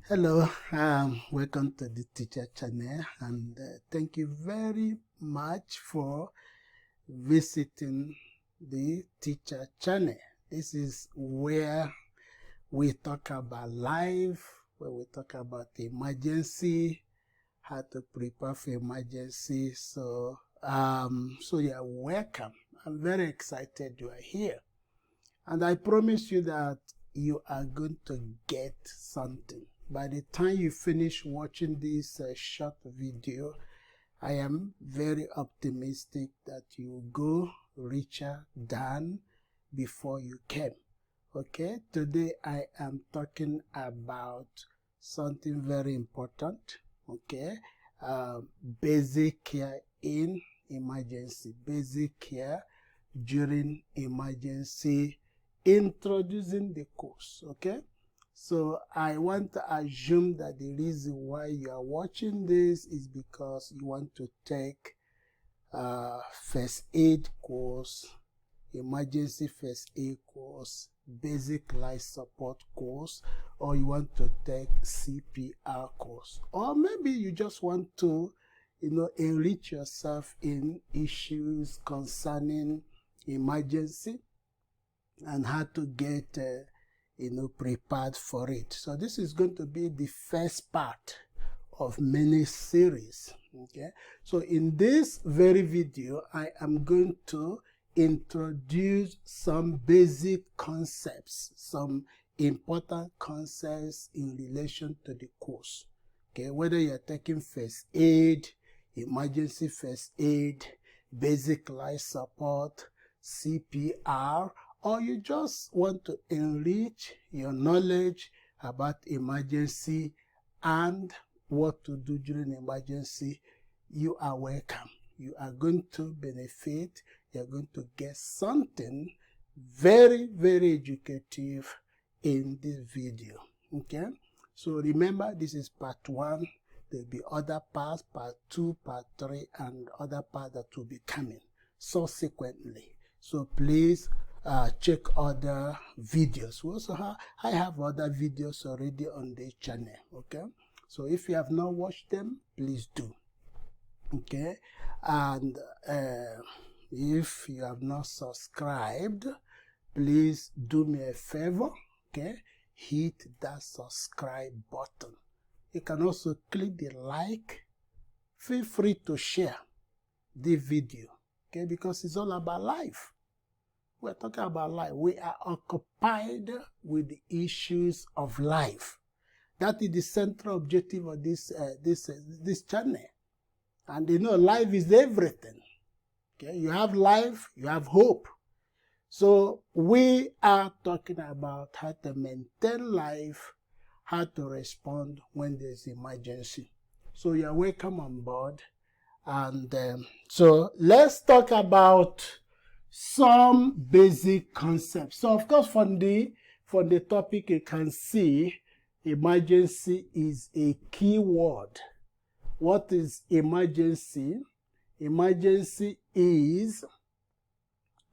Hello, welcome to the Teacher Channel, and thank you very much for visiting the Teacher Channel. This is where we talk about life, where we talk about emergency, how to prepare for emergency. So you're welcome. I'm very excited you are here, and I promise you that you are going to get something. By the time you finish watching this short video, I am very optimistic that you go richer than before you came. Okay, today I am talking about something very important. Okay, basic care in emergency, basic care during emergency, introducing the course. Okay, so I want to assume that the reason why you are watching this is because you want to take first aid course, emergency first aid course, basic life support course, or you want to take CPR course, or maybe you just want to enrich yourself in issues concerning emergency and how to get prepared for it. So this is going to be the first part of many series. Okay, so in this very video I am going to introduce some basic concepts, some important concepts in relation to the course. Okay, whether you're taking first aid, emergency first aid, basic life support, CPR, or you just want to enrich your knowledge about emergency and what to do during emergency, you are welcome. You are going to benefit. You are going to get something very, very educative in this video. Okay? So remember, this is part 1. There will be other parts, part 2, part 3, and other parts that will be coming subsequently. So please check other videos. We also I have other videos already on this channel. Okay, so if you have not watched them, please do. Okay, and if you have not subscribed, please do me a favor. Okay, hit that subscribe button. You can also click the like. Feel free to share the video. Okay, because it's all about life. We're talking about life. We are occupied with the issues of life. That is the central objective of this channel. And life is everything. Okay, you have life, you have hope. So we are talking about how to maintain life, how to respond when there's emergency. So you're welcome on board. And so let's talk about some basic concepts. So of course from the topic you can see emergency is a key word. What is emergency? Emergency is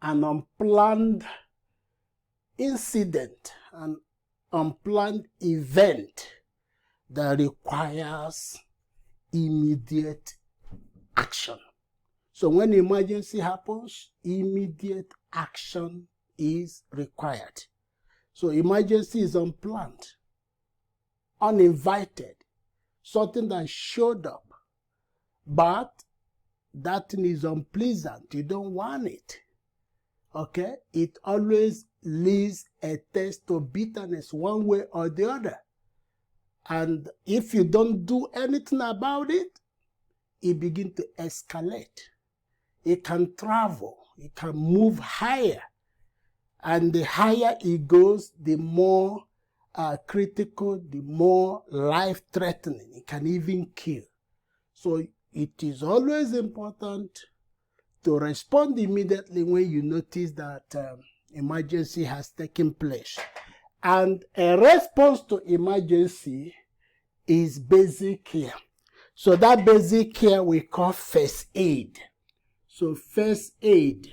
an unplanned incident, an unplanned event that requires immediate action. So when emergency happens, immediate action is required. So emergency is unplanned, uninvited, something that showed up, but that thing is unpleasant. You don't want it. Okay? It always leaves a taste of bitterness one way or the other. And if you don't do anything about it, it begins to escalate. It can travel, it can move higher. And the higher it goes, the more critical, the more life-threatening. It can even kill. So it is always important to respond immediately when you notice that emergency has taken place. And a response to emergency is basic care. So that basic care we call first aid. So first aid,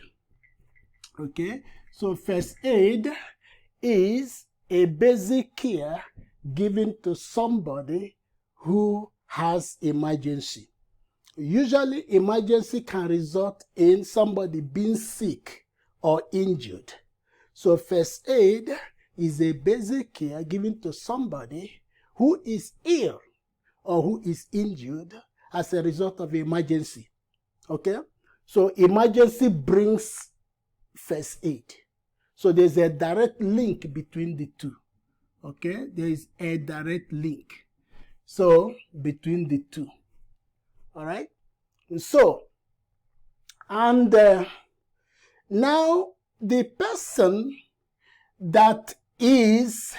okay? So first aid is a basic care given to somebody who has emergency. Usually, emergency can result in somebody being sick or injured. So first aid is a basic care given to somebody who is ill or who is injured as a result of emergency. Okay? So emergency brings first aid. So there's a direct link between the two. Okay? There is a direct link. So between the two. All right? So, and now the person that is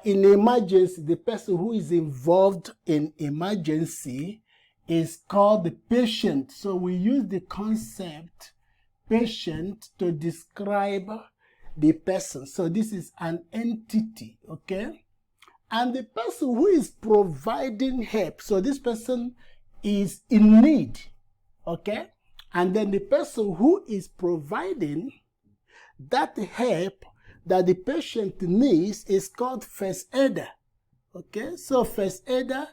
in emergency, the person who is involved in emergency is called the patient. So we use the concept patient to describe the person. So this is an entity, okay? And the person who is providing help, so this person is in need, okay? And then the person who is providing that help that the patient needs is called first aider, okay? So first aider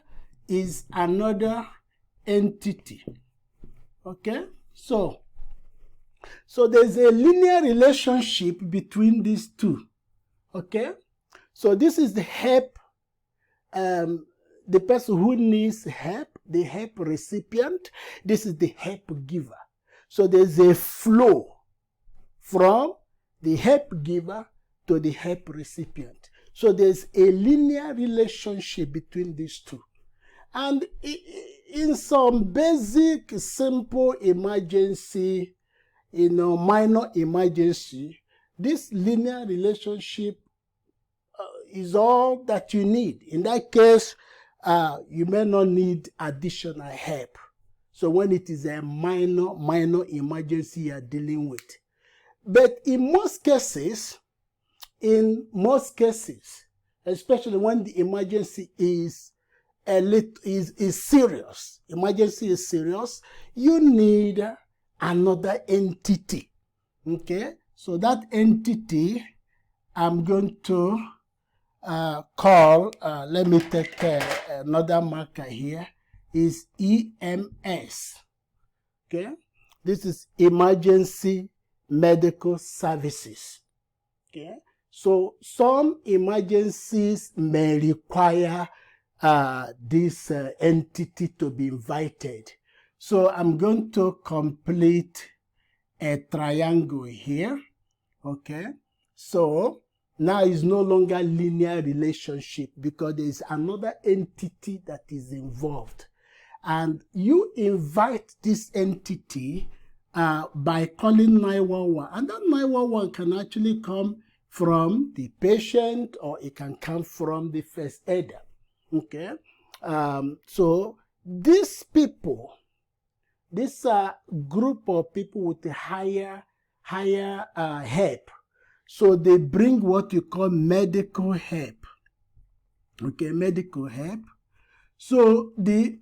is another entity, okay? So there's a linear relationship between these two, okay? So this is the help, the person who needs help, the help recipient. This is the help giver. So there's a flow from the help giver to the help recipient. So there's a linear relationship between these two. And in some basic, simple emergency, minor emergency, this linear relationship is all that you need. In that case, you may not need additional help. So when it is a minor emergency you are dealing with. But in most cases, especially when the emergency is serious, emergency is serious, you need another entity. Okay? So that entity I'm going to call, let me take another marker here, is EMS. Okay? This is Emergency Medical Services. Okay? So some emergencies may require this entity to be invited. So I'm going to complete a triangle here. Okay? So now it's no longer linear relationship because there is another entity that is involved. And you invite this entity by calling 911. And that 911 can actually come from the patient or it can come from the first aider. Okay? So these people, this group of people with a higher help, so they bring what you call medical help. Okay, medical help. So the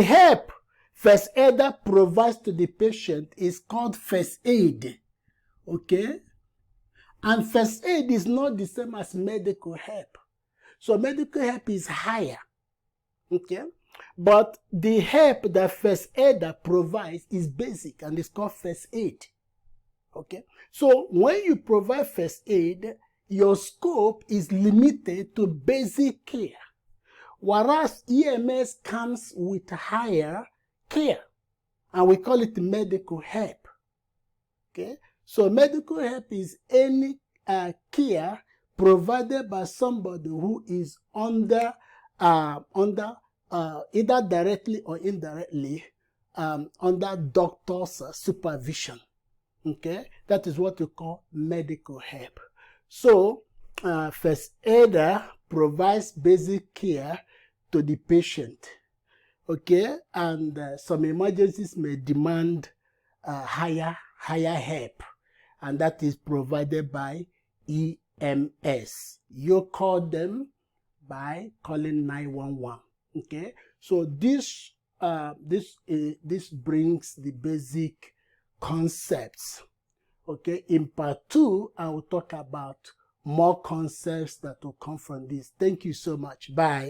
help first aider provides to the patient is called first aid. Okay? And first aid is not the same as medical help. So medical help is higher. Okay? But the help that first aider provides is basic and it's called first aid. Okay? So when you provide first aid, your scope is limited to basic care. Whereas EMS comes with higher care. And we call it medical help. Okay? So medical help is any care provided by somebody who is under either directly or indirectly under doctor's supervision. Okay, that is what we call medical help. So first aider provides basic care to the patient. Okay, and some emergencies may demand higher help, and that is provided by EMS. You call them by calling 911. Okay, so this brings the basic concepts. Okay, in part 2, I will talk about more concepts that will come from this. Thank you so much. Bye.